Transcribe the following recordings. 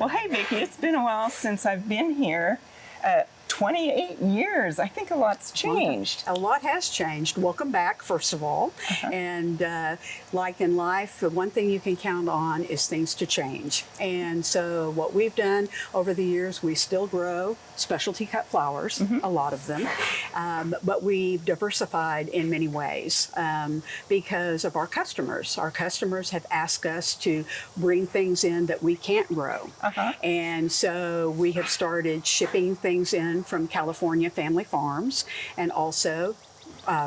Well, hey, Vicki, it's been a while since I've been here. 28 years. I think a lot's changed. A lot has changed. Welcome back, first of all. And like in life, the one thing you can count on is things to change. And so what we've done over the years, we still grow specialty cut flowers, a lot of them, but we've diversified in many ways because of our customers. Our customers have asked us to bring things in that we can't grow. And so we have started shipping things in from California family farms, and also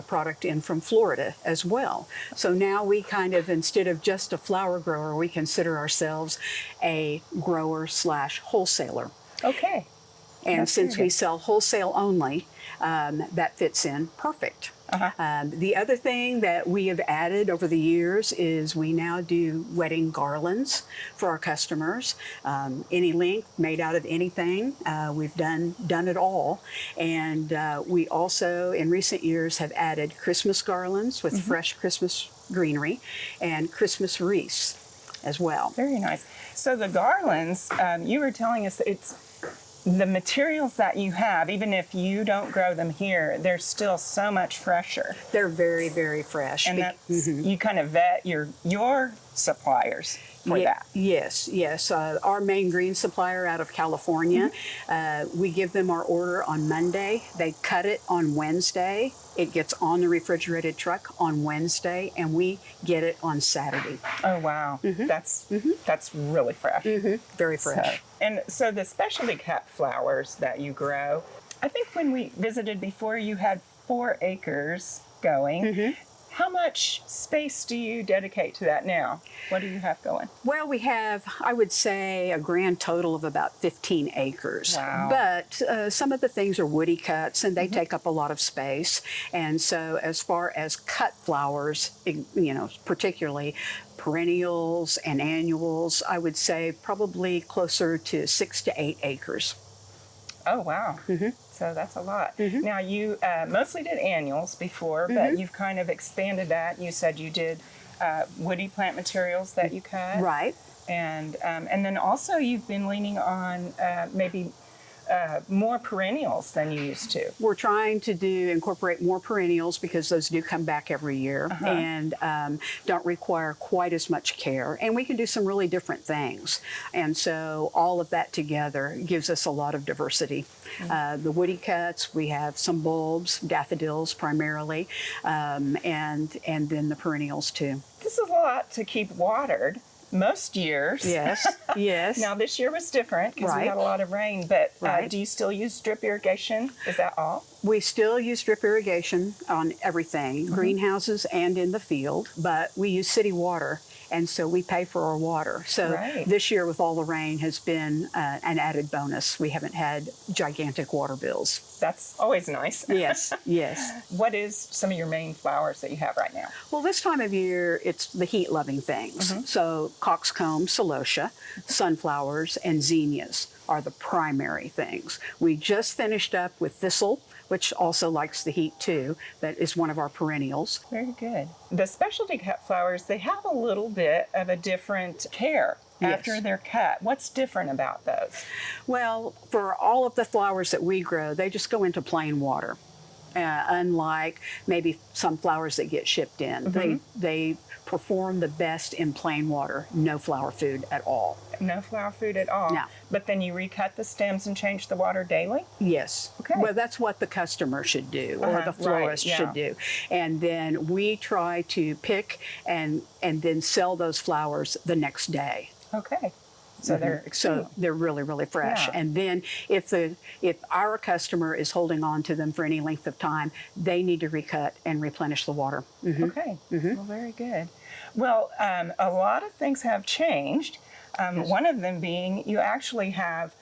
product in from Florida as well. So now we kind of, instead of just a flower grower, we consider ourselves a grower / wholesaler. Okay. And That's since very we good. sell wholesale only, that fits in perfect. The other thing that we have added over the years is we now do wedding garlands for our customers. Any length, made out of anything. We've done it all. And we also, in recent years, have added Christmas garlands with fresh Christmas greenery and Christmas wreaths as well. Very nice. So the garlands, you were telling us that it's the materials that you have, even if you don't grow them here, they're still so much fresher. They're very, very fresh. And that's, you kind of vet your suppliers for that. Yes, yes. Our main green supplier out of California, we give them our order on Monday. They cut it on Wednesday. It gets on the refrigerated truck on Wednesday, and we get it on Saturday. Oh, wow. That's really fresh. Very fresh. So the specialty cut flowers that you grow, I think when we visited before, you had 4 acres going. How much space do you dedicate to that now? What do you have going? Well, we have, I would say, a grand total of about 15 acres. Wow. But some of the things are woody cuts, and they take up a lot of space. And so as far as cut flowers, you know, particularly perennials and annuals, I would say probably closer to 6 to 8 acres. Oh, wow. So that's a lot. Now, you mostly did annuals before, but you've kind of expanded that. You said you did woody plant materials that you cut. Right. And then also you've been leaning on maybe more perennials than you used to. We're trying to incorporate more perennials because those do come back every year and don't require quite as much care. And we can do some really different things. And so all of that together gives us a lot of diversity. The woody cuts, we have some bulbs, daffodils primarily, and then the perennials too. This is a lot to keep watered. Most years. Yes, yes. Now this year was different because we had a lot of rain, but do you still use drip irrigation? Is that all? We still use drip irrigation on everything, greenhouses and in the field, but we use city water, and so we pay for our water. So this year with all the rain has been an added bonus. We haven't had gigantic water bills. That's always nice. Yes, yes. What is some of your main flowers that you have right now? Well, this time of year, it's the heat-loving things. So coxcomb, celosia, sunflowers, and zinnias are the primary things. We just finished up with thistle, which also likes the heat too. That is one of our perennials. Very good. The specialty cut flowers, they have a little bit of a different care after they're cut. What's different about those? Well, for all of the flowers that we grow, they just go into plain water. Unlike maybe some flowers that get shipped in. They perform the best in plain water, no flower food at all. No flower food at all? No. But then you recut the stems and change the water daily? Yes. Okay. Well, that's what the customer should do, or the florist should do. And then we try to pick and then sell those flowers the next day. Okay. So they're really, really fresh. And then if our customer is holding on to them for any length of time, they need to recut and replenish the water. Okay. Well, very good. Well, a lot of things have changed. One of them being you actually have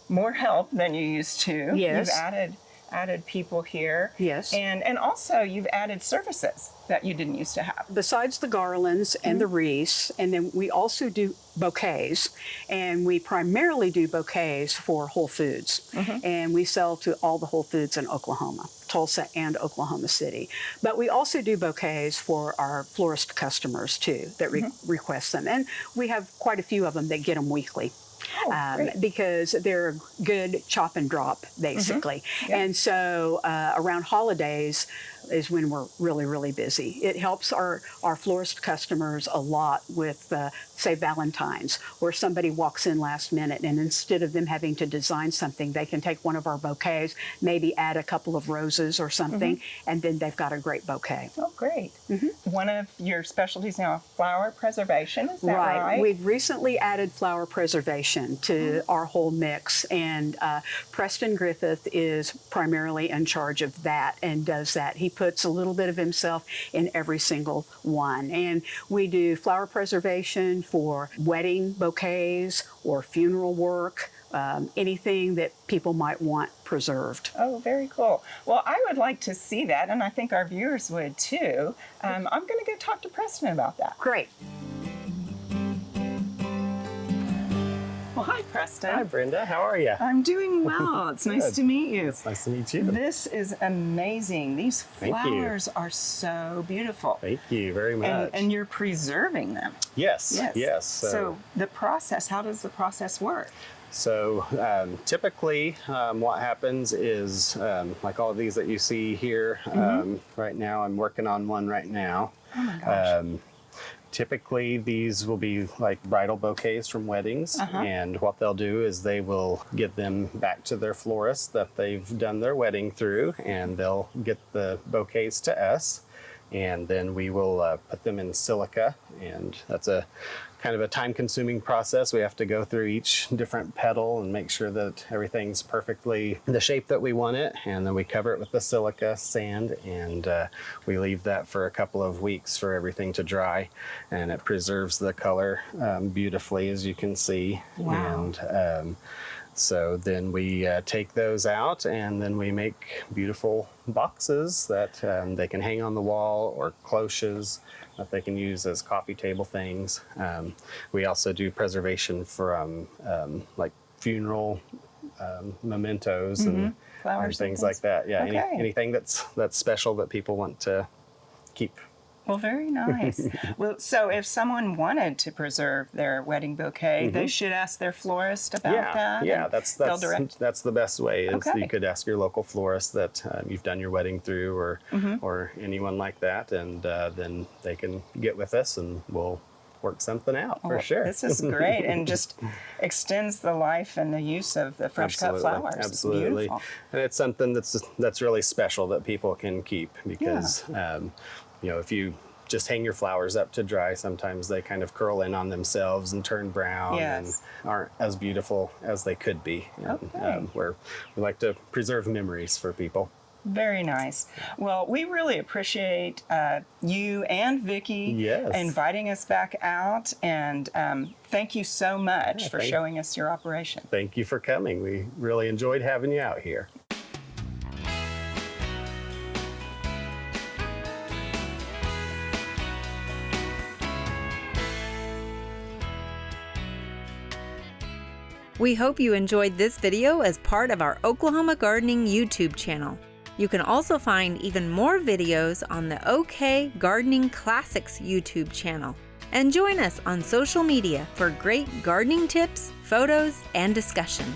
more help than you used to. Yes. You've added people here. Yes. And also you've added services that you didn't used to have. Besides the garlands and the wreaths, and then we also do bouquets, and we primarily do bouquets for Whole Foods. And we sell to all the Whole Foods in Oklahoma, Tulsa and Oklahoma City. But we also do bouquets for our florist customers too that request them. And we have quite a few of them that get them weekly. great. because they're a good chop and drop, basically. Yeah. And so around holidays is when we're really, really busy. It helps our florist customers a lot with, say, Valentine's, where somebody walks in last minute, and instead of them having to design something, they can take one of our bouquets, maybe add a couple of roses or something, and then they've got a great bouquet. Oh, great. One of your specialties now, flower preservation, is that right? We've recently added flower preservation to our whole mix, and Preston Griffith is primarily in charge of that and does that. He puts a little bit of himself in every single one. And we do flower preservation for wedding bouquets or funeral work, anything that people might want preserved. Oh, very cool. Well, I would like to see that, and I think our viewers would too. I'm going to go talk to Preston about that. Great. Well, hi, Preston. Hi, Brenda. How are you? I'm doing well. It's nice to meet you. It's nice to meet you. This is amazing. These Thank you. flowers are so beautiful. Thank you very much. And you're preserving them. Yes. So the process, how does the process work? So typically what happens is, like all of these that you see here, right now, I'm working on one right now. Oh my gosh. Typically, these will be like bridal bouquets from weddings, and what they'll do is they will get them back to their florist that they've done their wedding through, and they'll get the bouquets to us, and then we will put them in silica, and that's a kind of a time-consuming process. We have to go through each different petal and make sure that everything's perfectly the shape that we want it, and then we cover it with the silica sand, and we leave that for a couple of weeks for everything to dry, and it preserves the color beautifully, as you can see. Wow. And so then we take those out, and then we make beautiful boxes that they can hang on the wall, or cloches that they can use as coffee table things. We also do preservation from like funeral mementos and Flowers and things like that. Yeah, Okay. anything that's special that people want to keep. Well, very nice. Well, so if someone wanted to preserve their wedding bouquet, they should ask their florist about that? Yeah, and that's they'll direct. that's the best way. Is Okay. You could ask your local florist that you've done your wedding through, or anyone like that, and then they can get with us, and we'll work something out for Well, sure. This is great, and just extends the life and the use of the fresh cut flowers. It's Absolutely, beautiful. and it's something that's really special that people can keep, because if you just hang your flowers up to dry, sometimes they kind of curl in on themselves and turn brown and aren't as beautiful as they could be. And, where we like to preserve memories for people. Very nice. Well, we really appreciate you and Vicki inviting us back out, and thank you so much for showing us your operation. Thank you for coming. We really enjoyed having you out here. We hope you enjoyed this video as part of our Oklahoma Gardening YouTube channel. You can also find even more videos on the OK Gardening Classics YouTube channel. And join us on social media for great gardening tips, photos, and discussion.